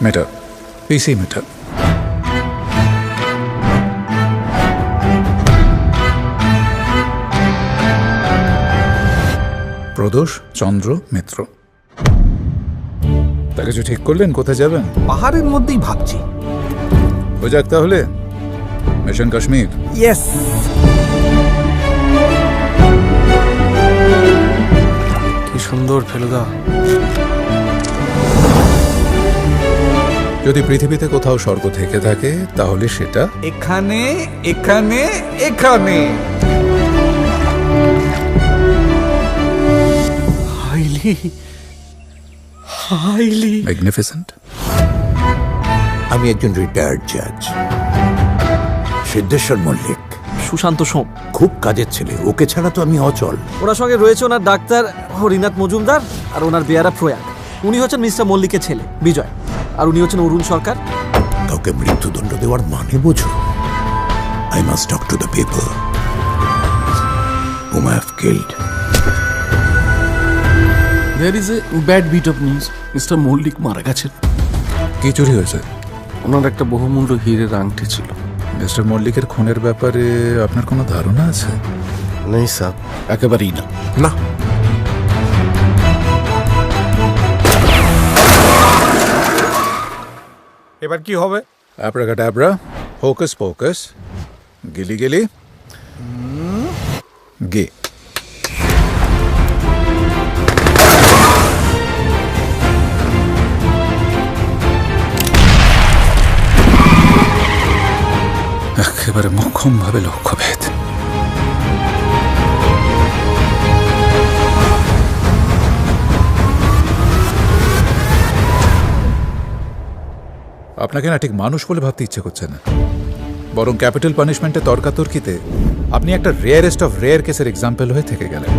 মেটা, পিসি মেটা। প্রদোষ চন্দ্র মিত্র। তা কিছু ঠিক করলেন কোথায় যাবেন? পাহাড়ের মধ্যেই ভাবছি। ও যাক তাহলে, মিশন কাশ্মীর। ইয়েস। কি সুন্দর ফেলুদা। যদি পৃথিবীতে কোথাও স্বর্গ থেকে থাকে তাহলে সেটা এখানে এখানে এখানে। Highly highly magnificent. আমি একজন রিটায়ার্ড জাজ, সিদ্ধেশ্বর মল্লিক। সুশান্ত সোম, খুব কাজের ছেলে, ওকে ছাড়া তো আমি অচল। ওনার সঙ্গে রয়েছে ওনার ডাক্তার হরিনাথ মজুমদার আর ওনার বেয়ারা প্রয়াগ। উনি হচ্ছেন মিস্টার মল্লিকের ছেলে বিজয়, আর উনি হচ্ছেন অরুণ সরকার। কাউকে মৃত্যুদণ্ড দেওয়ার মানে বোঝো? I must talk to the people whom I have killed. There is a bad bit of news. Mister Mallik মারা গেছেন। কি চুরি হয়েছে? ওনার একটা বহুমূল্য হীরের আংটি ছিল। মিস্টার মল্লিকের খুনের ব্যাপারে আপনার কোনো ধারণা আছে? নেই স্যার, একেবারেই না। না, এবার কি হবে? অ্যাব্রাকাডাব্রা, হোকাস পোকাস, গিলি গিলি গে। একেবারে মোক্ষম ভাবে লক্ষ্যভেদ। আপনাকে না ঠিক মানুষ বলে ভাবতে ইচ্ছে করছে না, বরং ক্যাপিটাল পানিশমেন্টে তর্কাতর্কিতে আপনি একটা রেয়ারেস্ট অফ রেয়ার কেসের এক্সাম্পল হয়ে থেকে গেলেন।